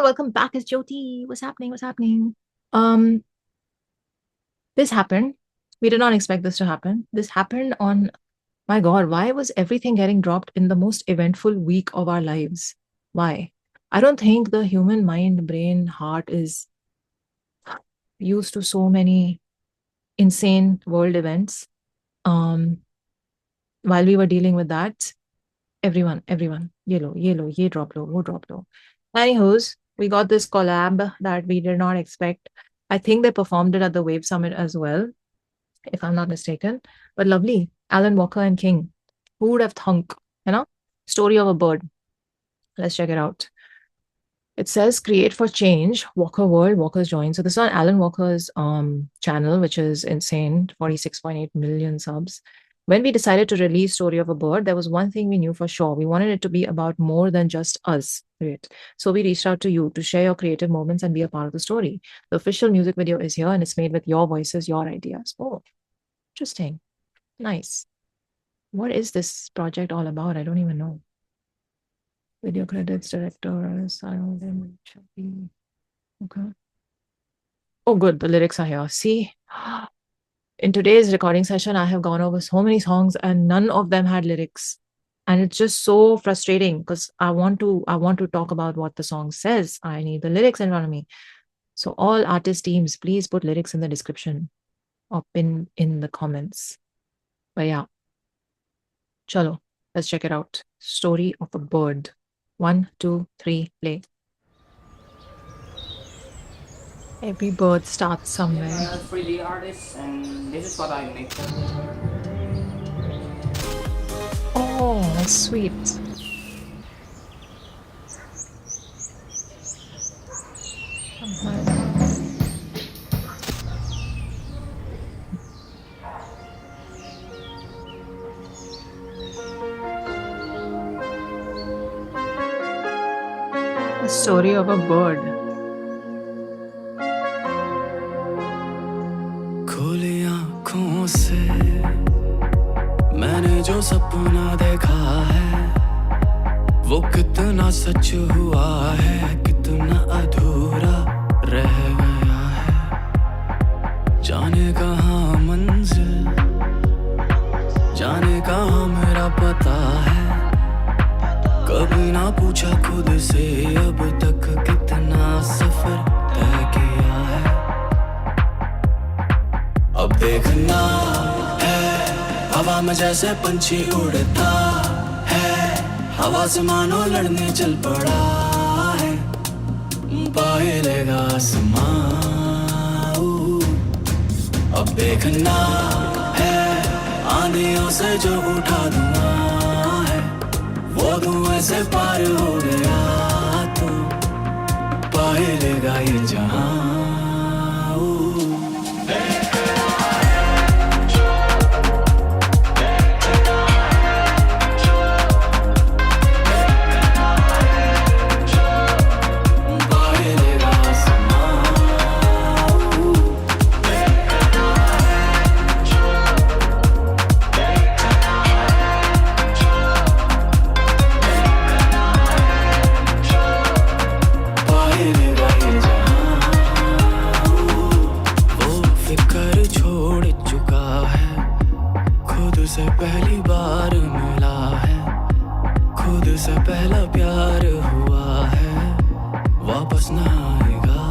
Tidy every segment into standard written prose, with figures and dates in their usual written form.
welcome back. It's Jyoti. What's happening? What's happening? Um, this happened. We did not expect this to happen. This happened on, my God, why was everything getting dropped in the most eventful week of our lives? Why? I don't think the human mind, brain, heart is used to so many insane world events. Um, while we were dealing with that, everyone, ye drop low, wo drop low. Anywho's, we got this collab that we did not expect. I think they performed it at the Wave Summit as well, if I'm not mistaken. But lovely, Alan Walker and King. Who would have thunk? You know, story of a bird. Let's check it out. It says create for change, Walker World, Walker's join. So this is on Alan Walker's channel, which is insane, 46.8 million subs. When we decided to release Story of a Bird, there was one thing we knew for sure. We wanted it to be about more than just us. Right? So we reached out to you to share your creative moments and be a part of the story. The official music video is here and it's made with your voices, your ideas. Oh, interesting. Nice. What is this project all about? I don't even know. Video credits, directors, I don't know. Should be okay. Oh, good. The lyrics are here. See, in today's recording session, I have gone over so many songs and none of them had lyrics. And it's just so frustrating because I want to talk about what the song says. I need the lyrics in front of me. So all artist teams, please put lyrics in the description or pin in the comments. But yeah. Chalo, let's check it out. Story of a Bird. 1, 2, 3, play. Every bird starts somewhere. I'm a 3D artist, and this is what I make. Oh, that's sweet. The story of a bird. खुली आँखों से मैंने जो सपना देखा है वो कितना सच हुआ है, कितना अधूरा रह गया है। जाने कहाँ मंजिल, जाने कहाँ मेरा पता है। कभी ना पूछा खुद से अब तक कितना सफर तय किया है। अब देखना है हवा में जैसे पंछी उड़ता है, हवा से मानो लड़ने चल पड़ा है, पाए लेगा आसमां। अब देखना है आंधियों से जो उठा धुआं है, वो धुएं से पार हो गया तो पाए लेगा ये जहां। पहली बार मिला है, खुद से पहला प्यार हुआ है, वापस ना आएगा।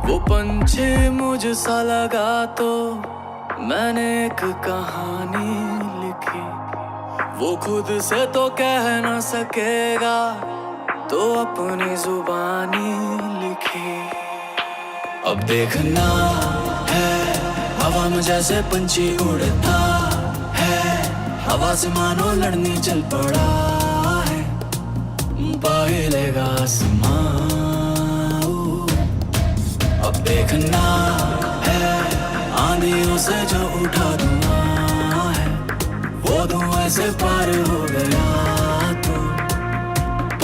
वो पंछी मुझसा लगा तो मैंने एक कहानी लिखी, वो खुद से तो कह ना सकेगा तो अपनी जुबानी लिखी। अब देखना है हवा में जैसे पंछी उड़ता है, हवा से मानो लड़ने चल पड़ा है, पाए लेगा आसमां। अब देखना है आंधियों से जो उठा धुआं है, वो धुएं से पार हो गया तो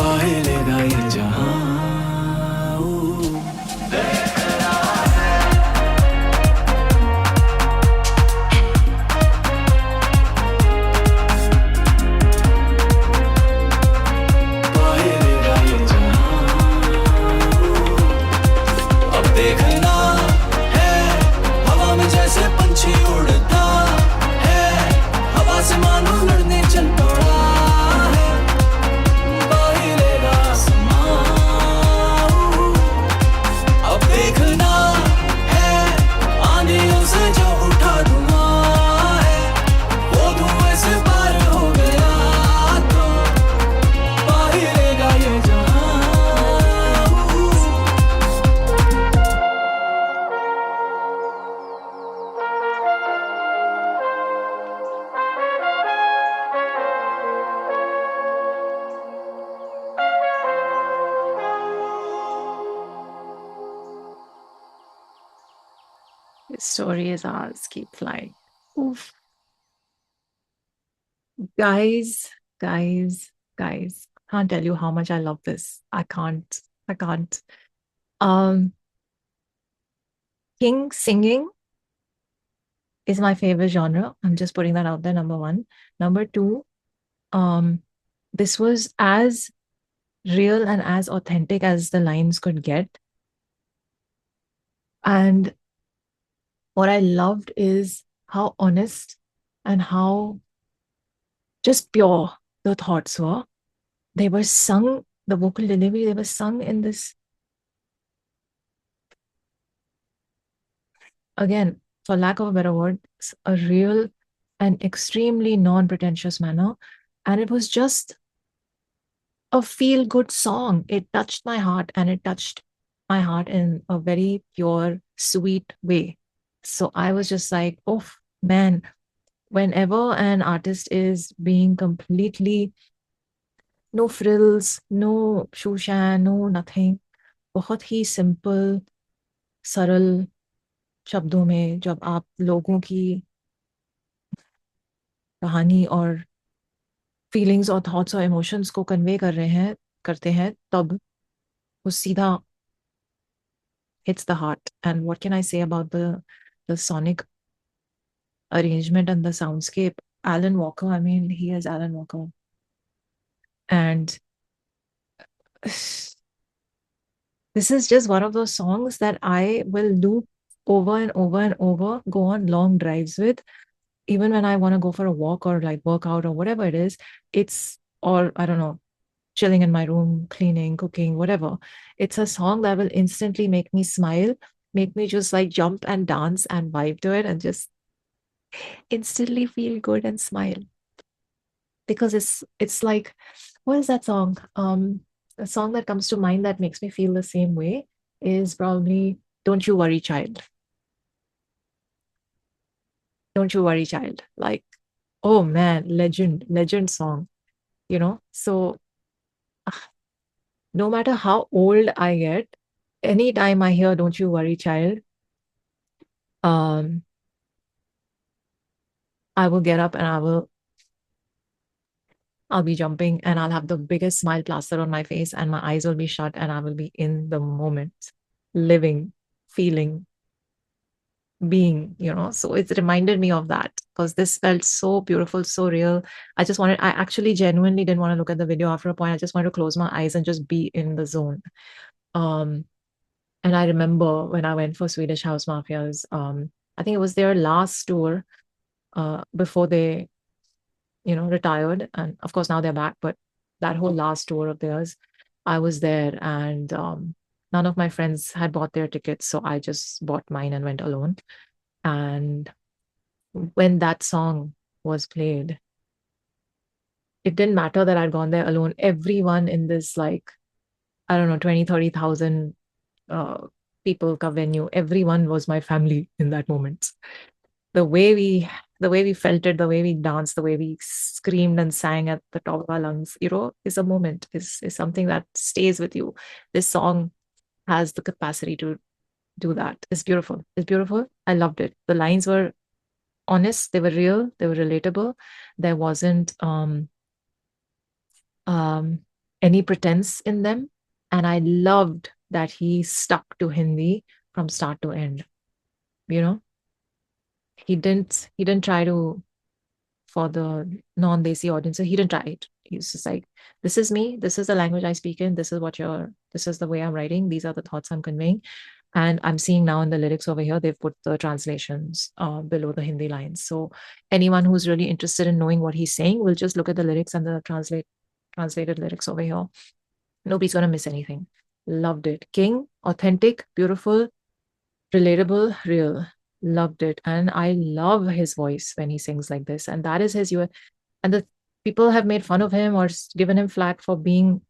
पाए लेगा ये जहां। पाए लेगा ये जहां। Story is ours. Keep flying. Oof. Guys, guys, guys. Can't tell you how much I love this. I can't. I can't. Um, King singing is my favorite genre. I'm just putting that out there. Number one. Number two, um, this was as real and as authentic as the lines could get. And what I loved is how honest and how just pure the thoughts were. They were sung, the vocal delivery, they were sung in this, again, for lack of a better word, a real and extremely non pretentious manner. And it was just a feel good song. It touched my heart and it touched my heart in a very pure, sweet way. So I was just like, oh man, whenever an artist is being completely no frills, no shushan, no nothing, बहुत ही simple सरल शब्दों में जब आप लोगों की कहानी और फीलिंग्स और थॉट्स और इमोशंस को कन्वे कर रहे हैं करते हैं तब वो सीधा hits the heart. And what can I say about the sonic arrangement and the soundscape? Alan Walker, I mean, he is Alan Walker. And this is just one of those songs that I will loop over and over and over, go on long drives with, even when I want to go for a walk or like work out or whatever it is. It's, or I don't know, chilling in my room, cleaning, cooking, whatever. It's a song that will instantly make me smile, make me just like jump and dance and vibe to it and just instantly feel good and smile. Because it's like, what is that song? A song that comes to mind that makes me feel the same way is probably Don't You Worry Child. Don't You Worry Child. Like, oh man, legend song, you know? So no matter how old I get, anytime I hear Don't You Worry Child, um, I will get up and I'll be jumping and I'll have the biggest smile plastered on my face and my eyes will be shut and I will be in the moment, living, feeling, being, you know. So it reminded me of that because this felt so beautiful, so real. I actually genuinely didn't want to look at the video after a point. I just wanted to close my eyes and just be in the zone. Um, and I remember when I went for Swedish House Mafias, I think it was their last tour before they, you know, retired. And of course, now they're back. But that whole last tour of theirs, I was there and none of my friends had bought their tickets. So I just bought mine and went alone. And when that song was played, it didn't matter that I'd gone there alone. Everyone in this, like, I don't know, 20, 30,000 uh, people ka venue, everyone was my family in that moment. The way we the way we felt it, the way we danced, the way we screamed and sang at the top of our lungs, you know, is a moment, is something that stays with you. This song has the capacity to do that. It's beautiful. It's beautiful. I loved it. The lines were honest, they were real, they were relatable. There wasn't um any pretense in them. And I loved that he stuck to Hindi from start to end. You know, he didn't try to for the non-Desi audience. So he didn't try it. He's just like, this is me, this is the language I speak in, this is the way I'm writing, these are the thoughts I'm conveying. And I'm seeing now in the lyrics over here, they've put the translations below the Hindi lines. So anyone who's really interested in knowing what he's saying will just look at the lyrics and the translated lyrics over here. Nobody's going to miss anything. Loved it. King, authentic, beautiful, relatable, real. Loved it. And I love his voice when he sings like this. And that is his and the people have made fun of him or given him flack for being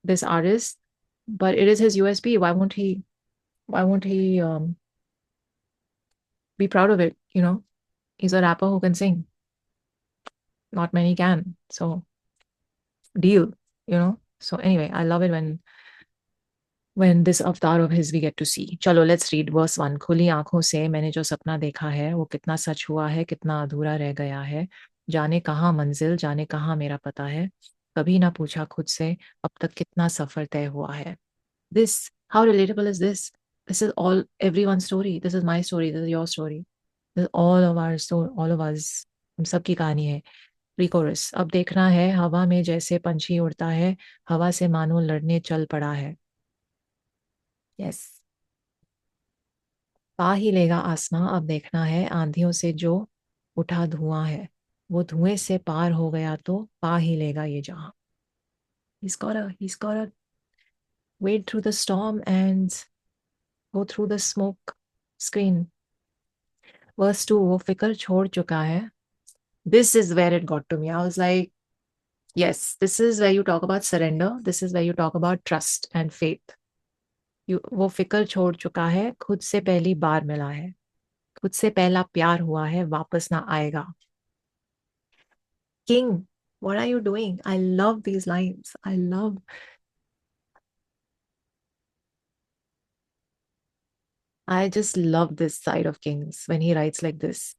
this artist, but it is his USP. Why won't he be proud of it? You know, he's a rapper who can sing. Not many can. So deal, you know. So anyway, I love it when when this avatar of his we get to see. चलो let's read verse 1. खुली आँखों से मैंने जो सपना देखा है वो कितना सच हुआ है, कितना अधूरा रह गया है। जाने कहाँ मंजिल, जाने कहाँ मेरा पता है। कभी ना पूछा खुद से अब तक कितना सफ़र तय हुआ है। This, how relatable is this? This is all everyone's story. This is my story. This is your story. This is all of our story, all of us. हम सबकी कहानी है। प्री-कोरस, अब देखना है हवा में जैसे पंछी उड़ता है, हवा से मानो लड़ने चल पड़ा है। यस, पा ही लेगा आसमां, अब देखना है आंधियों से जो उठा धुआं है, वो धुएं से पार हो गया तो पा ही लेगा ये जहां। He's gotta wade through the storm and go through the smoke screen. Verse 2, वो फिक्र छोड़ चुका है. This is where it got to me. I was like, yes, this is where you talk about surrender. This is where you talk about trust and faith. वो फिक्र छोड़ चुका है, खुद से पहली बार मिला है, खुद से पहला प्यार हुआ है, वापस ना आएगा. King, what are you doing? I love these lines. I just love this side of Kings when he writes like this.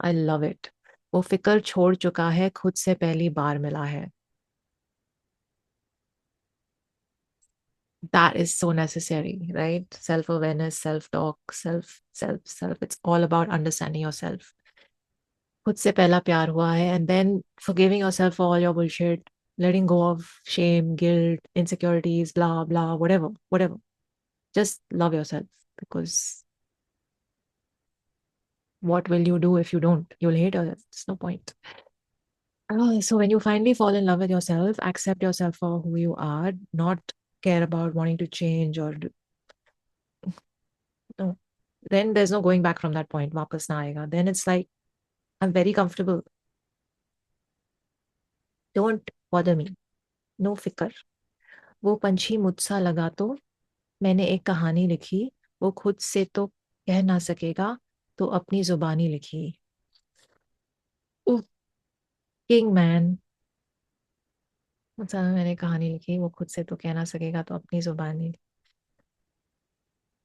I love it. वो फिक्र छोड़ चुका है, खुद से पहली बार मिला है. That is so necessary, right? Self-awareness, self-talk, self. It's all about understanding yourself. खुद से पहला प्यार हुआ है, and then forgiving yourself for all your bullshit, letting go of shame, guilt, insecurities, blah, blah, whatever. Just love yourself, because what will you do if you don't? You'll hate yourself. There's no point. So when you finally fall in love with yourself, accept yourself for who you are, not care about wanting to change or no. Then there's no going back from that point. वापस ना आएगा. Then it's like, I'm very comfortable. Don't bother me. No फिक्र. वो पंछी मुझसा लगा तो मैंने एक कहानी लिखी. वो खुद से तो कह ना सकेगा तो अपनी जुबानी लिखी. King man. मुझसा मैंने कहानी लिखी. वो खुद से तो कह ना सकेगा तो अपनी जुबानी.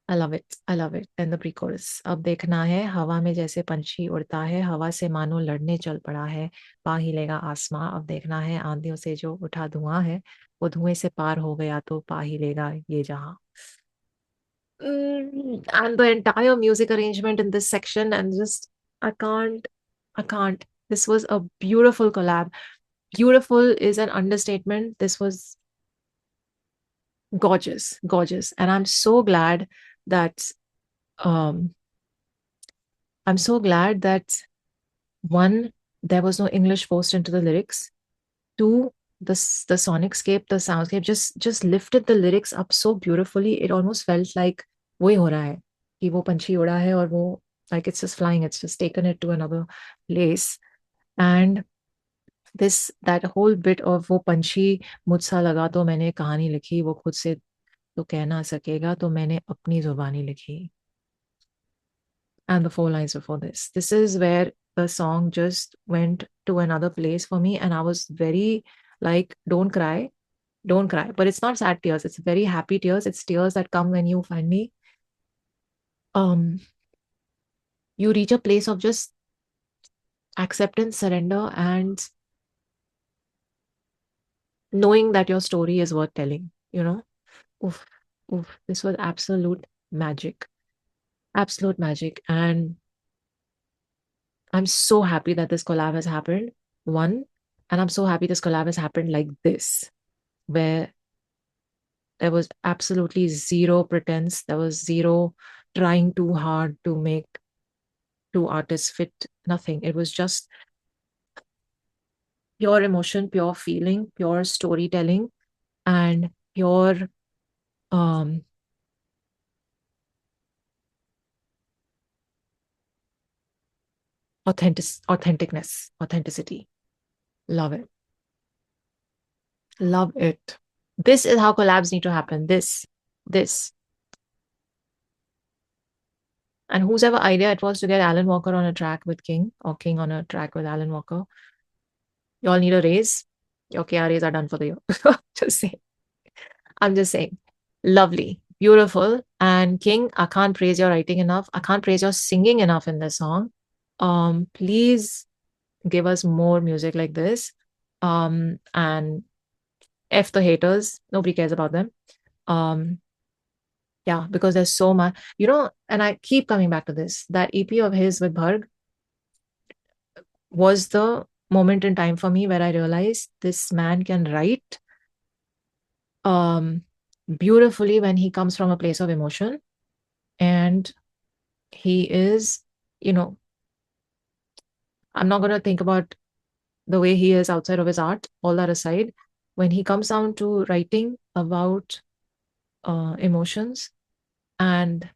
I love it. I love it. And the pre-chorus. अब देखना है हवा में जैसे पंछी उड़ता है, हवा से मानो लड़ने चल पड़ा है, पा ही लेगा आसमां. अब देखना है आंधियों से जो उठा धुआं है, वो धुएं से पार हो गया तो पा ही लेगा ये जहां. And the entire music arrangement in this section, and just I can't. This was a beautiful collab. Beautiful is an understatement. This was gorgeous, and that um I'm so glad that one, there was no English forced into the lyrics. Two, the sonicscape, the soundscape just lifted the lyrics up so beautifully. It almost felt like वही हो रहा है कि वो पंछी उड़ा है और वो, like, it's just flying. It's just taken it to another place. And that whole bit of वो पंछी मुझसा लगा तो मैंने कहानी लिखी, वो खुद से तो कह ना सकेगा तो मैंने अपनी जुबानी लिखी. And the four lines before this. This is where the song just went to another place for me, and I was very like, don't cry, don't cry. But it's not sad tears, it's very happy tears. It's tears that come when you finally you reach a place of just acceptance, surrender, and knowing that your story is worth telling, Oof, oof. This was absolute magic. Absolute magic. And I'm so happy that this collab has happened. One, and I'm so happy this collab has happened like this, where there was absolutely zero pretense. There was zero trying too hard to make two artists fit. Nothing. It was just pure emotion, pure feeling, pure storytelling, and pure authenticity. Love it. Love it. This is how collabs need to happen. This. And whosever idea it was to get Alan Walker on a track with King, or King on a track with Alan Walker, you all need a raise. Your KRAs are done for the year. Just saying. I'm just saying. Lovely. Beautiful. And King, I can't praise your writing enough. I can't praise your singing enough in this song. Please give us more music like this. And F the haters. Nobody cares about them. Um, yeah, because there's so much, and I keep coming back to this. That EP of his with Bharg was the moment in time for me where I realized this man can write um beautifully when he comes from a place of emotion. And he is, you know, I'm not going to think about the way he is outside of his art, all that aside. When he comes down to writing about emotions and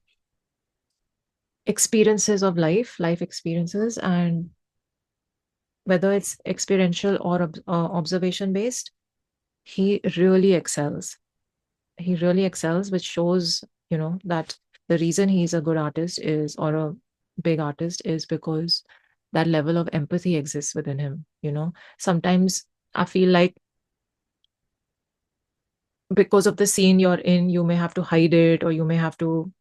experiences of life experiences, and whether it's experiential or observation based, he really excels. He really excels, which shows, that the reason he's a good artist is, or a big artist, is because that level of empathy exists within him. Sometimes I feel like because of the scene you're in, you may have to hide it, or you may have to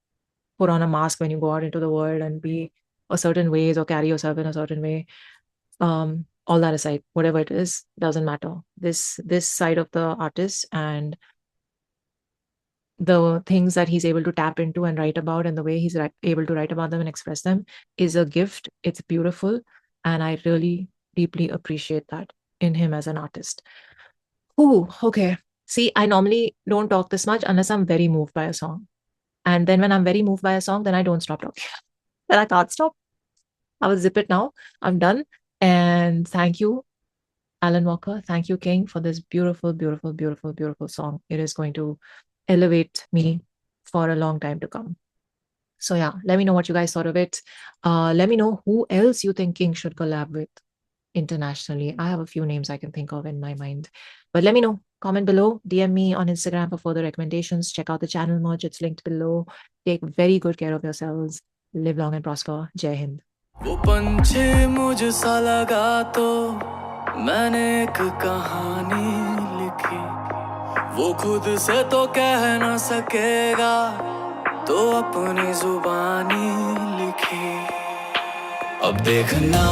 put on a mask when you go out into the world and be a certain ways or carry yourself in a certain way. All that aside, whatever it is, doesn't matter. This side of the artist and the things that he's able to tap into and write about, and the way he's able to write about them and express them, is a gift. It's beautiful, and I really deeply appreciate that in him as an artist. Ooh, okay. See, I normally don't talk this much unless I'm very moved by a song. And then when I'm very moved by a song, then I don't stop talking. Then I can't stop. I will zip it now. I'm done. And thank you, Alan Walker. Thank you, King, for this beautiful, beautiful, beautiful, beautiful song. It is going to elevate me for a long time to come. So yeah, let me know what you guys thought of it. Let me know who else you think King should collab with internationally. I have a few names I can think of in my mind, but let me know. Comment below, DM me on Instagram for further recommendations. Check out the channel merch, it's linked below. Take very good care of yourselves. Live long and prosper. Jai Hind. वो पंछी मुझसा लगा तो मैंने एक कहानी लिखी, वो खुद से तो कह ना सकेगा तो अपनी जुबानी लिखी। अब देखना